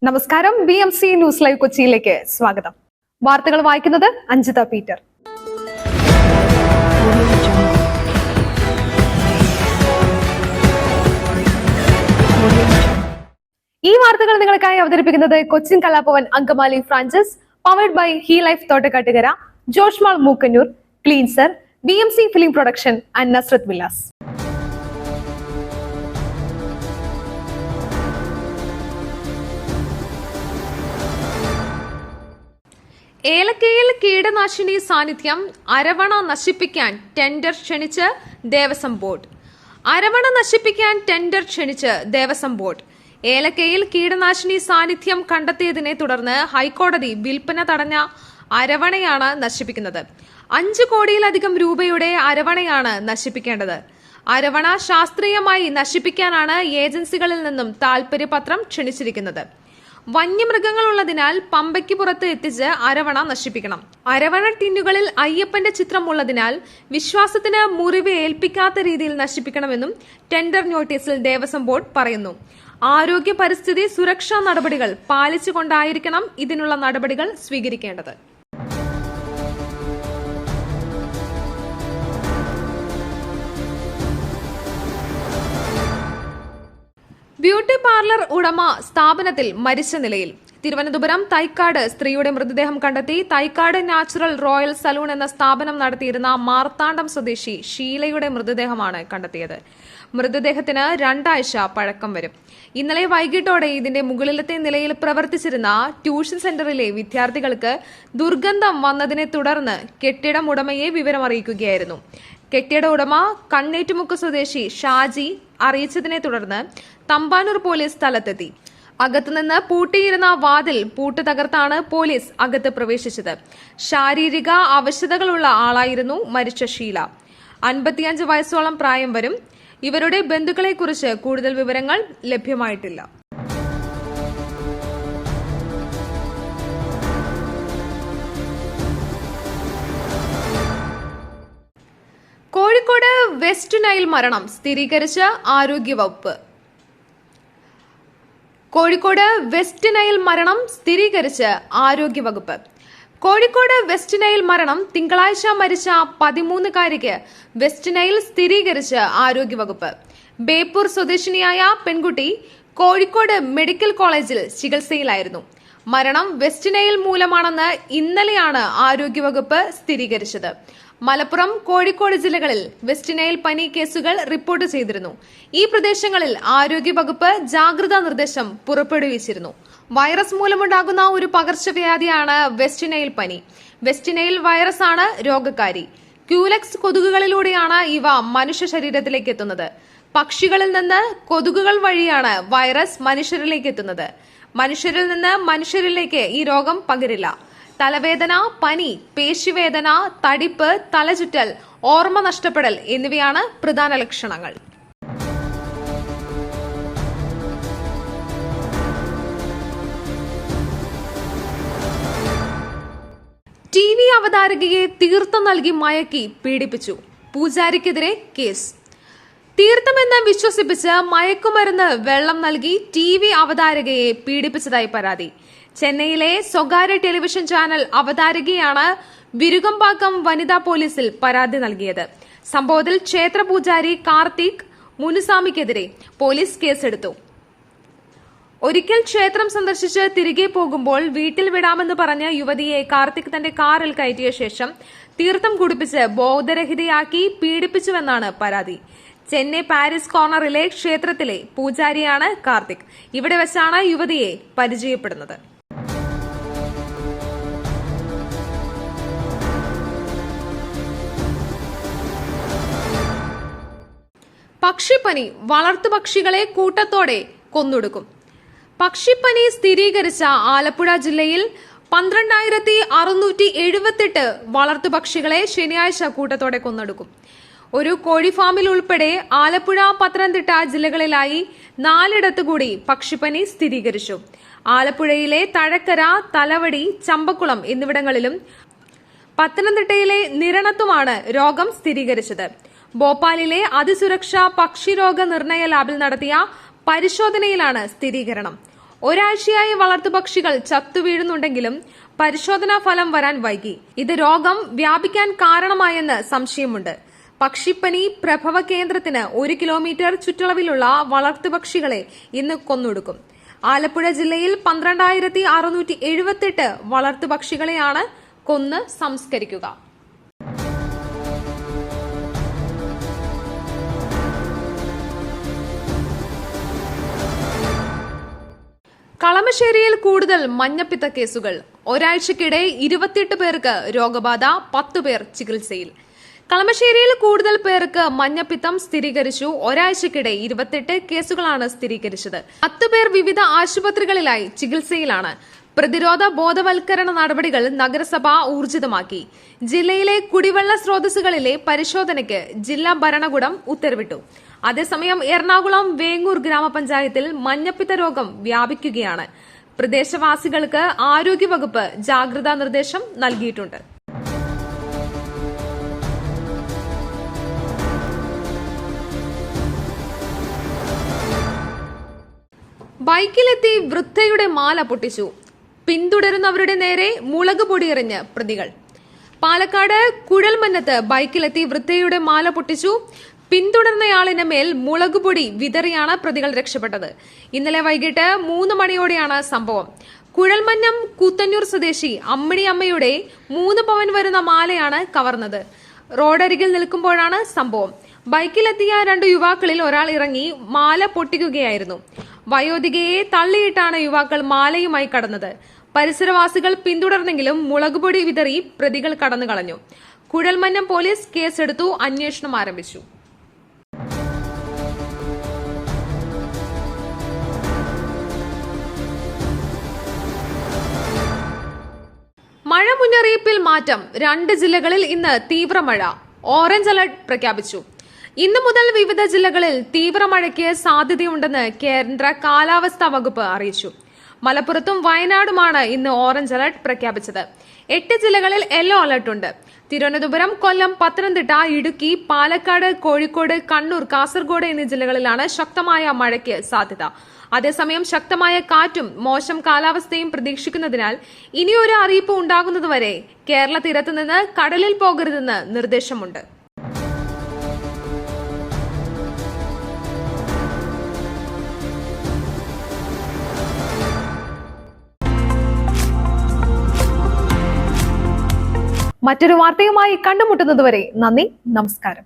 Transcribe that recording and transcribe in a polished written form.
നമസ്കാരം. BMC news live കൊച്ചിയിലേക്ക് സ്വാഗതം. വാർത്തകൾ വായിക്കുന്നത് അഞ്ജിത പീറ്റർ. ഈ വാർത്തകൾ നിങ്ങൾക്കായി അവതരിപ്പിക്കുന്നത് Cochin Kalabhavan Angamaly franchise, powered by he life Thottakattukara, Joshmall Mookkannoor, cleanser, BMC film production and Nazareth villas. ഏലക്കയിൽ കീടനാശിനി സാന്നിധ്യം, അരവണ നശിപ്പിക്കാൻ ടെൻഡർ ക്ഷണിച്ച് ദേവസ്വം ബോർഡ്. അരവണ നശിപ്പിക്കാൻ ടെൻഡർ ക്ഷണിച്ച് ദേവസ്വം ബോർഡ്. ഏലക്കയിൽ കീടനാശിനി സാന്നിധ്യം കണ്ടെത്തിയതിനെ തുടർന്ന് ഹൈക്കോടതി വിൽപ്പന തടഞ്ഞ അരവണയാണ് നശിപ്പിക്കുന്നത്. 5 കോടിയിലധികം രൂപയുടെ അരവണയാണ് നശിപ്പിക്കേണ്ടത്. അരവണ ശാസ്ത്രീയമായി നശിപ്പിക്കാനാണ് ഏജൻസികളിൽ നിന്നും താൽപര്യപത്രം ക്ഷണിച്ചിരിക്കുന്നത്. വന്യമൃഗങ്ങളുള്ളതിനാൽ പമ്പയ്ക്ക് പുറത്ത് എത്തിച്ച് അരവണ നശിപ്പിക്കണം. അരവണ ടിന്നുകളിൽ അയ്യപ്പന്റെ ചിത്രം ഉള്ളതിനാൽ വിശ്വാസത്തിന് മുറിവ് ഏൽപ്പിക്കാത്ത രീതിയിൽ നശിപ്പിക്കണമെന്നും ടെൻഡർ നോട്ടീസിൽ ദേവസ്വം ബോർഡ് പറയുന്നു. ആരോഗ്യ പരിസ്ഥിതി സുരക്ഷാ നടപടികൾ പാലിച്ചുകൊണ്ടായിരിക്കണം ഇതിനുള്ള നടപടികൾ സ്വീകരിക്കേണ്ടത്. ബ്യൂട്ടി പാർലർ ഉടമ സ്ഥാപനത്തിൽ മരിച്ച നിലയിൽ. തിരുവനന്തപുരം തൈക്കാട് സ്ത്രീയുടെ മൃതദേഹം കണ്ടെത്തി. തൈക്കാട് നാച്ചുറൽ റോയൽ സലൂൺ എന്ന സ്ഥാപനം നടത്തിയിരുന്ന മാർത്താണ്ഡം സ്വദേശി ഷീലയുടെ മൃതദേഹമാണ് കണ്ടെത്തിയത്. മൃതദേഹത്തിന് 2 ആഴ്ച പഴക്കം വരും. ഇന്നലെ വൈകിട്ടോടെ ഇതിന്റെ മുകളിലത്തെ നിലയിൽ പ്രവർത്തിച്ചിരുന്ന ട്യൂഷൻ സെന്ററിലെ വിദ്യാർത്ഥികൾക്ക് ദുർഗന്ധം വന്നതിനെ തുടർന്ന് കെട്ടിടം ഉടമയെ വിവരമറിയിക്കുകയായിരുന്നു. കെട്ടിട ഉടമ കണ്ണേറ്റുമുക്ക് സ്വദേശി ഷാജി അറിയിച്ചതിനെ തുടർന്ന് തമ്പാനൂർ പോലീസ് സ്ഥലത്തെത്തി. അകത്തുനിന്ന് പൂട്ടിയിരുന്ന വാതിൽ പൂട്ട് തകർത്താണ് പോലീസ് അകത്ത് പ്രവേശിച്ചത്. ശാരീരിക അവശതകളുള്ള ആളായിരുന്നു മരിച്ച ഷീല. 55 വയസ്സോളം പ്രായം വരും. ഇവരുടെ ബന്ധുക്കളെക്കുറിച്ച് കൂടുതൽ വിവരങ്ങൾ ലഭ്യമായിട്ടില്ല. കോഴിക്കോട് വെസ്റ്റ് നൈൽ മരണം സ്ഥിരീകരിച്ച് ആരോഗ്യവകുപ്പ്. കോഴിക്കോട് വെസ്റ്റ് നൈൽ മരണം സ്ഥിരീകരിച്ച് ആരോഗ്യവകുപ്പ്. കോഴിക്കോട് വെസ്റ്റ് നൈൽ മരണം തിങ്കളാഴ്ച മരിച്ച 13-കാരിക്ക് വെസ്റ്റ് നൈൽ സ്ഥിരീകരിച്ച് ആരോഗ്യവകുപ്പ്. ബേപ്പൂർ സ്വദേശിനിയായ പെൺകുട്ടി കോഴിക്കോട് മെഡിക്കൽ കോളേജിൽ ചികിത്സയിലായിരുന്നു. മരണം വെസ്റ്റ് നൈൽ മൂലമാണെന്ന് ഇന്നലെയാണ് ആരോഗ്യവകുപ്പ് സ്ഥിരീകരിച്ചത്. മലപ്പുറം, കോഴിക്കോട് ജില്ലകളിൽ വെസ്റ്റ് നൈൽ പനി കേസുകൾ റിപ്പോർട്ട് ചെയ്തിരുന്നു. ഈ പ്രദേശങ്ങളിൽ ആരോഗ്യവകുപ്പ് ജാഗ്രതാ നിർദ്ദേശം പുറപ്പെടുവിച്ചിരുന്നു. വൈറസ് മൂലമുണ്ടാകുന്ന ഒരു പകർച്ചവ്യാധിയാണ് വെസ്റ്റ് നൈൽ പനി. വെസ്റ്റ് നൈൽ വൈറസ് ആണ് രോഗകാരി. ക്യൂലെക്സ് കൊതുകുകളിലൂടെയാണ് ഇവ മനുഷ്യ ശരീരത്തിലേക്ക് എത്തുന്നത്. പക്ഷികളിൽ നിന്ന് കൊതുകുകൾ വഴിയാണ് വൈറസ് മനുഷ്യരിലേക്ക് എത്തുന്നത്. മനുഷ്യരിൽ നിന്ന് മനുഷ്യരിലേക്ക് ഈ രോഗം പകരില്ല. തലവേദന, പനി, പേശിവേദന, തടിപ്പ്, തലചുറ്റൽ, ഓർമ്മ നഷ്ടപ്പെടൽ എന്നിവയാണ് പ്രധാന ലക്ഷണങ്ങൾ. TV അവതാരകയെ തീർത്ഥം നൽകി മയക്കി പീഡിപ്പിച്ചു. പൂജാരിക്കെതിരെ കേസ്. തീർത്ഥമെന്ന് വിശ്വസിപ്പിച്ച് മയക്കുമരുന്ന് വെള്ളം നൽകി TV അവതാരകയെ പീഡിപ്പിച്ചതായി പരാതി. ചെന്നൈയിലെ സ്വകാര്യ ടെലിവിഷൻ ചാനൽ അവതാരകയാണ് വിരുകമ്പാക്കം വനിതാ പോലീസിൽ പരാതി നൽകിയത്. സംഭവത്തിൽ ക്ഷേത്ര പൂജാരി കാർത്തിക് മുനുസാമിക്കെതിരെ പോലീസ് കേസെടുത്തു. ഒരിക്കൽ ക്ഷേത്രം സന്ദർശിച്ച് തിരികെ പോകുമ്പോൾ വീട്ടിൽ വിടാമെന്ന് പറഞ്ഞ് യുവതിയെ കാർത്തിക് തന്റെ കാറിൽ കയറ്റിയ ശേഷം തീർത്ഥം കുടിപ്പിച്ച് ബോധരഹിതയാക്കി പീഡിപ്പിച്ചുവെന്നാണ് പരാതി. ചെന്നൈ പാരീസ് കോർണറിലെ ക്ഷേത്രത്തിലെ പൂജാരിയാണ് കാർത്തിക്. ഇവിടെ വെച്ചാണ് യുവതിയെ പരിചയപ്പെടുന്നത്. പക്ഷിപ്പനി, വളർത്തുപക്ഷികളെ കൂട്ടത്തോടെ കൊന്നൊടുക്കും. പക്ഷിപ്പനി സ്ഥിരീകരിച്ച ആലപ്പുഴ ജില്ലയിൽ 12,678 വളർത്തുപക്ഷികളെ ശനിയാഴ്ച കൂട്ടത്തോടെ കൊന്നൊടുക്കും. ഒരു കോഴി ഫാമിൽ ഉൾപ്പെടെ ആലപ്പുഴ, പത്തനംതിട്ട ജില്ലകളിലായി 4 കൂടി പക്ഷിപ്പനി സ്ഥിരീകരിച്ചു. ആലപ്പുഴയിലെ തഴക്കര, തലവടി, ചമ്പക്കുളം എന്നിവിടങ്ങളിലും പത്തനംതിട്ടയിലെ നിരണത്തുമാണ് രോഗം സ്ഥിരീകരിച്ചത്. ഭോപ്പാലിലെ അതിസുരക്ഷാ പക്ഷിരോഗ നിർണയ ലാബിൽ നടത്തിയ പരിശോധനയിലാണ് സ്ഥിരീകരണം. ഒരാഴ്ചയായി വളർത്തുപക്ഷികൾ ചത്തുവീഴുന്നുണ്ടെങ്കിലും പരിശോധനാ ഫലം വരാൻ വൈകി. ഇത് രോഗം വ്യാപിക്കാൻ കാരണമായെന്ന് സംശയമുണ്ട്. പക്ഷിപ്പനി പ്രഭവ കേന്ദ്രത്തിന് 1 കിലോമീറ്റർ ചുറ്റളവിലുള്ള വളർത്തുപക്ഷികളെ ഇന്ന് കൊന്നൊടുക്കും. ആലപ്പുഴ ജില്ലയിൽ 12,678 വളർത്തുപക്ഷികളെയാണ് കൊന്ന് സംസ്കരിക്കുക. കളമശ്ശേരിയിൽ കൂടുതൽ മഞ്ഞപ്പിത്ത കേസുകൾ. ഒരാഴ്ചക്കിടെ 28 പേർക്ക് രോഗബാധ, 10 പേർ ചികിത്സയിൽ. കളമശ്ശേരിയിൽ കൂടുതൽ പേർക്ക് മഞ്ഞപ്പിത്തം സ്ഥിരീകരിച്ചു. ഒരാഴ്ചക്കിടെ 28 കേസുകളാണ് സ്ഥിരീകരിച്ചത്. 10 പേർ വിവിധ ആശുപത്രികളിലായി ചികിത്സയിലാണ്. പ്രതിരോധ ബോധവൽക്കരണ നടപടികൾ നഗരസഭ ഊർജിതമാക്കി. ജില്ലയിലെ കുടിവെള്ള സ്രോതസ്സുകളിലെ പരിശോധനയ്ക്ക് ജില്ലാ ഭരണകൂടം ഉത്തരവിട്ടു. അതേസമയം എറണാകുളം വേങ്ങൂർ ഗ്രാമപഞ്ചായത്തിൽ മഞ്ഞപ്പിത്ത രോഗം വ്യാപിക്കുകയാണ്. പ്രദേശവാസികൾക്ക് ആരോഗ്യവകുപ്പ് ജാഗ്രതാ നിർദ്ദേശം നൽകിയിട്ടുണ്ട്. ബൈക്കിലെത്തി വൃദ്ധയുടെ മാല പൊട്ടിച്ചു. പിന്തുടരുന്നവരുടെ നേരെ മുളക് പൊടിയെറിഞ്ഞ് പ്രതികൾ. പാലക്കാട് കുഴൽമന്നത്ത് ബൈക്കിലെത്തി വൃദ്ധയുടെ മാല പൊട്ടിച്ചു. പിന്തുടർന്നയാളിന് മേൽ മുളകുപൊടി വിതറിയാണ് പ്രതികൾ രക്ഷപ്പെട്ടത്. ഇന്നലെ വൈകിട്ട് 3 മണിയോടെയാണ് സംഭവം. കുഴൽമന്നം കൂത്തന്നൂർ സ്വദേശി അമ്മിണി അമ്മയുടെ 3 പവൻ വരുന്ന മാലയാണ് കവർന്നത്. റോഡരികിൽ നിൽക്കുമ്പോഴാണ് സംഭവം. ബൈക്കിലെത്തിയ 2 യുവാക്കളിൽ ഒരാൾ ഇറങ്ങി മാല പൊട്ടിക്കുകയായിരുന്നു. വയോധികയെ തള്ളിയിട്ടാണ് യുവാക്കൾ മാലയുമായി കടന്നത്. പരിസരവാസികൾ പിന്തുടർന്നെങ്കിലും മുളകുപൊടി വിതറി പ്രതികൾ കടന്നുകളഞ്ഞു. കുഴൽമന്നം പോലീസ് കേസെടുത്തു അന്വേഷണം ആരംഭിച്ചു. മഴ മുന്നറിയിപ്പിൽ മാറ്റം. 2 ജില്ലകളിൽ ഇന്ന് തീവ്രമഴ. ഓറഞ്ച് അലർട്ട് പ്രഖ്യാപിച്ചു. ഇന്നു മുതൽ വിവിധ ജില്ലകളിൽ തീവ്രമഴയ്ക്ക് സാധ്യതയുണ്ടെന്ന് കേന്ദ്ര കാലാവസ്ഥാ വകുപ്പ് അറിയിച്ചു. മലപ്പുറത്തും വയനാടുമാണ് ഇന്ന് ഓറഞ്ച് അലർട്ട് പ്രഖ്യാപിച്ചത്. 8 ജില്ലകളിൽ യെല്ലോ അലർട്ടുണ്ട്. തിരുവനന്തപുരം, കൊല്ലം, പത്തനംതിട്ട, ഇടുക്കി, പാലക്കാട്, കോഴിക്കോട്, കണ്ണൂർ, കാസർഗോഡ് എന്നീ ജില്ലകളിലാണ് ശക്തമായ മഴയ്ക്ക് സാധ്യത. അതേസമയം ശക്തമായ കാറ്റും മോശം കാലാവസ്ഥയും പ്രതീക്ഷിക്കുന്നതിനാൽ ഇനിയൊരു അറിയിപ്പ് ഉണ്ടാകുന്നതുവരെ കേരള തീരത്തുനിന്ന് കടലിൽ പോകരുതെന്ന് നിർദ്ദേശമുണ്ട്. മറ്റൊരു വാർത്തയുമായി കണ്ടുമുട്ടുന്നതുവരെ നന്ദി, നമസ്കാരം.